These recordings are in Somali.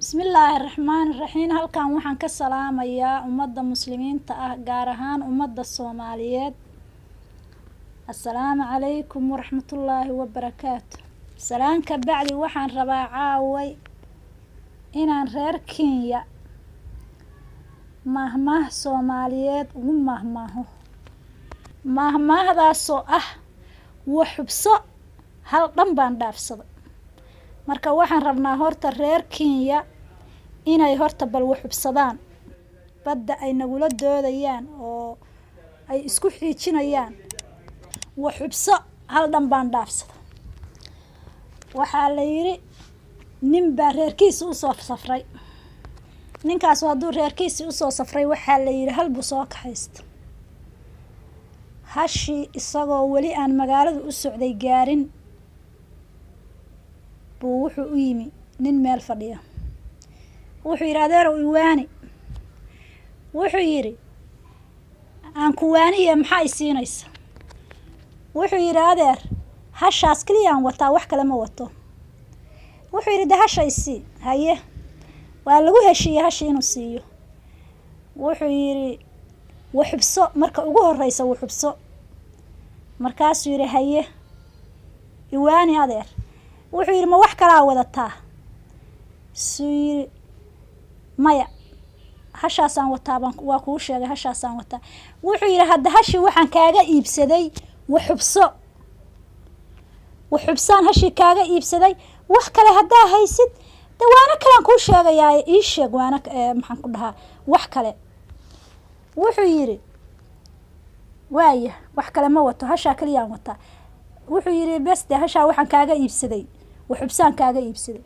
بسم الله الرحمن الرحيم. halkan waxaan ka salaamayaa ummadda muslimiinta ah gaar ahaan ummadda Soomaaliyeed. Assalaamu calaykum waraxmatullaahi wabarakaatu. Salaanka bacdi waxaan rabaa caaway inaan reer Kenya mahmaah Soomaaliyeed ugu mahmaaho. Mahmaahdaasoo ah waxubso hal dhan baan dhaafsaday. marka waxaan rabnaa horta reer Kenya inay horta bal waxubsadaan badda ay nagula doodayaan oo ay isku xiijinayaan. waxubso hal dhan baan dhaafsaday. waxaa la yiri nin baa reerkiisa u soo safray. ninkaas hadduu reerkiisa u soo safray waxaa la yiri hal buu soo kaxaysta. hashi isagoo weli aan magaalada u socday gaarin buu wuxuu u yimi nin meel fadhiya. wuxuu yiri adeerow iwaani. wuxuu yiri aan ku waaniye maxaa i siinaysa. wuxuu yiri adeer hashaas kaliyaan wataa wax kale ma wato. wuxuu yiri hasha isii haye waa lagu heshiiyay hashi inuu siiyo. wuxuu yiri waxubso marka ugu horeysa waxubso. markaasuu yiri haye iwaani adeer. wuxuu yiri ma wax kala wadataa. suu yiri maya hashaasaan wataa baan waa kuu sheegay hashaasaan wataa. wuxuu yiri hadda hashi waxaan kaaga iibsaday waxubso. waxubsaan hashi kaaga iibsaday wax kale haddaa haysid dawaana kalaan kuu sheegayaa ii sheeg waana maxaan ku dhahaa wax kale. wuxuu yiri waaya wax kale ma wato hashaa kaliyaan wataa. wuxuu yiri bes de hashaa waxaan kaaga iibsaday waxubsaan kaaga iibsaday.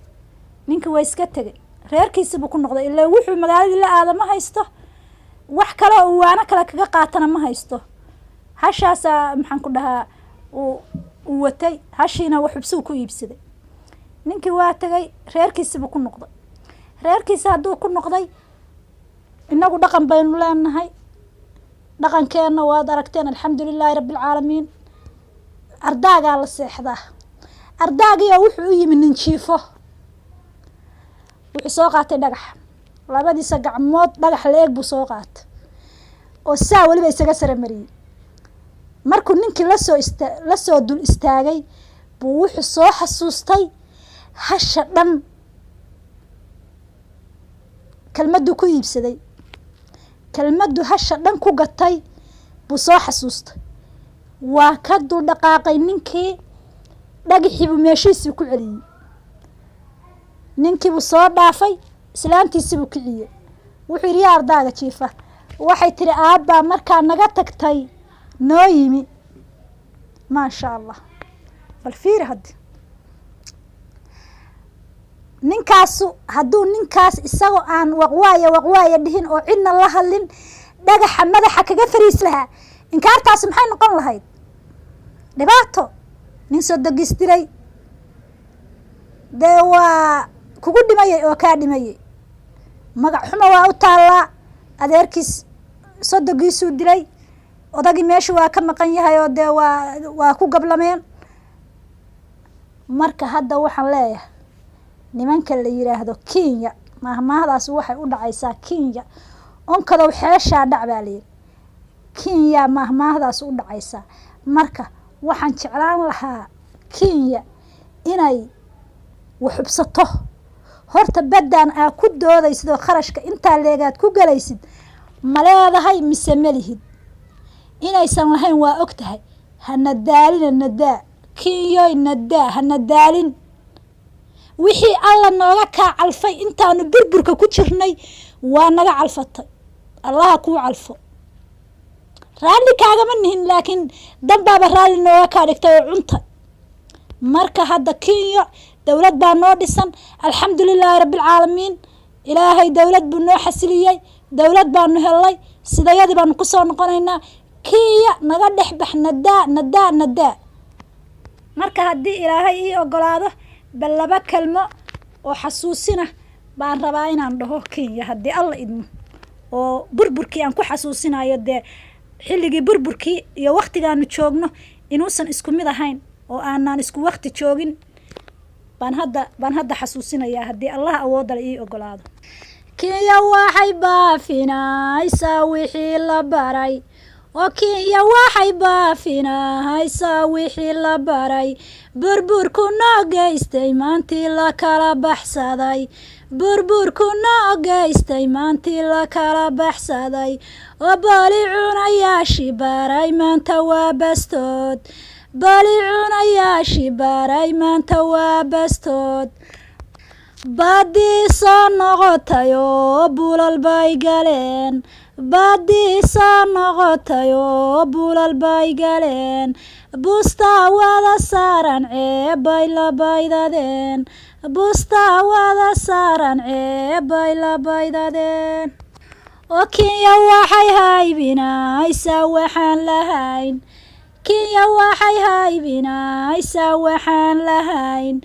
ninka way iska tagay reerkiisa buu ku noqday ilaa wuxuu magaalada la aadama haysto wax kale oo waana kale kaga qaatana ma haysto. hashaas maxaan ku dhahaa uu watay hashiina waxubsuu ku iibsaday. ninkii waa tagay reerkiisa buu ku noqday. reerkiisa hadduu ku noqday inagu dhaqan baynu leenahay. dhaqankeena waad aragteen alxamdulilaahi rabbil caalamiin. ardaagaa la seexdaa. ardaagiyo wuxuu u yimi nin jiifo. wuxuu soo qaatay dhagax. labadiisa gacmood dhagax leeg buu soo qaatay oo saa waliba isaga sare mariyay. markuu ninkii la soo dul istaagay buu wuxuu soo xasuustay hasha dhan kelmaddu ku iibsaday. kelmaddu hasha dhan ku gatay buu soo xasuustay. waa ka dul dhaqaaqay ninkii dhagaxii buu meeshiisii ku celiyey. ninkii buu soo dhaafay islaantiisii buu kiciyey. wuxuu yiri yaa ardaaga jiifa. waxay tiri aabbaa markaa naga tagtay noo yimi. maasha allah bal fiiri hadda ninkaasu hadduu ninkaas isagoo aan waqwaaya dhihin oo cidna la hadlin dhagaxa madaxa kaga fariis lahaa inkaartaasi maxay noqon lahayd dhibaato. nin soo dagis diray dee waa kugu dhimayay oo kaa dhimayay. magac xumo waa u taallaa. adeerkiis soo dagiisuu dilay. odagii meesha waa ka maqan yahay oo dee waa ku gablameen. marka hadda waxaan leeyahay nimanka la yiraahdo Kenya mahmaahdaas waxay u dhacaysaa Kenya onkadow xeeshaa dhac baa leeyahay. Kenya mahmaahdaas u dhacaysaa. marka waxaan jeclaan lahaa Kenya inay waxubsato horta badan ku doodaysid oo kharashka intaa leegaad ku galaysid ma leedahay mise ma lihid. inaysan lahayn waa ogtahay. hana daalin nadaa Kenya nadaa hana daalin. wixii alla nooga ka calfay intaanu burburka ku jirnay waa naga calfatay. allah ku calfo. raali kaaga ma nihin laakiin dambaaba raali nooga ka dhigtay cunta. marka hadda Kenya dawlad baa noo dhisan alxamdulilaahi rabbil caalamiin. ilaahay dawlad buu noo xasiliyay. dawlad baanu helay sidayadii baanu ku soo noqonaynaa. Kenya naga dhexbax nadaa. marka haddii ilaahay ii ogolaado bal laba kalmo oo xasuusina baan rabaa inaan dhaho Kenya haddii alla idmo oo burburkii aan ku xasuusinayo dee xilligii burburkii iyo waqtigaanu joogno inuusan isku mid ahayn oo aanan isku waqti joogin baan hadda xasuusinayaa haddii allah awoodda la ii ogolaado. Kenya waxay baafinaysaa wixii la baray, oo Kenya waxay baafinaysaa wixii la baray, burburku noo geystay maantii la kala baxsaday, burburku noo geystay maantii la kala baxsaday, oo bali cunayaashii baray maanta waa bastood, bali cunayaashii baray maanta waa bastood. Baadii soo noqotay oo bulal bay galeen, baadii soo noqotay oo bulal bay galeen, bustaa wada saaran ceebbay la baydadeen, bustaa wada saaran ceebbay la baydadeen. oo Kenya waxay haybinaysaa waxaan lahayn, Kenya waxay haybinaysaa waxaan lahayn,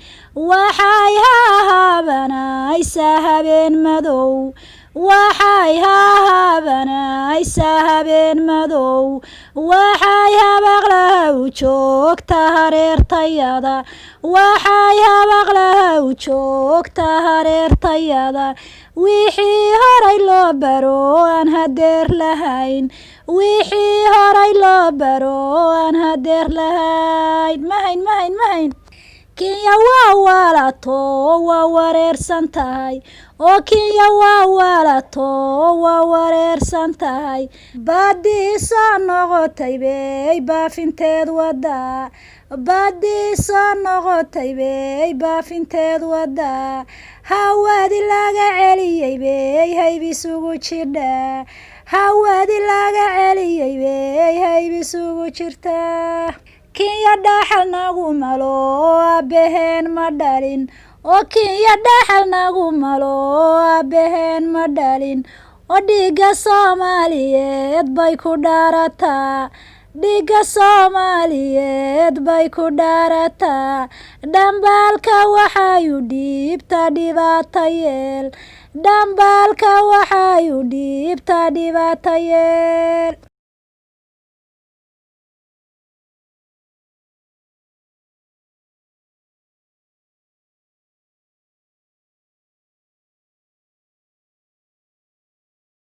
waxay haabanaysaa habeen madow, waxay haabanaysaa habeen madow, waxay habaqlaha u joogtaa hareertayada, waxay habaqlaha u joogtaa hareertayada, wixii horay loo baro aan hadeer lahayn, wixii horay loo baro aan hadeer lahayn. mahayn Kenya waa waalato waa wareersan tahay, oo Kenya waa waalato waa wareersan tahay, baadii soo noqotay bay baafinteed wadaa, baadii soo noqotay bay baafinteed wadaa, hawaadi laga celiyey bay haybisugu jidhaa, hawaadi laga celiyey bay haybisugu jirtaa. Kenya dhaxal nagu malo aabaheen ma dhalin, oo Kenya dhaxal nagu malo aabaheen ma dhalin, oo dhiigga Soomaaliyeed bay ku dhaarataa, dhiigga Soomaaliyeed bay ku dhaarataa, dhambaalka waxay u dhiibtaa dhibaata yeel, dhambaalka waxay u dhiibtaa dhibaata yeel.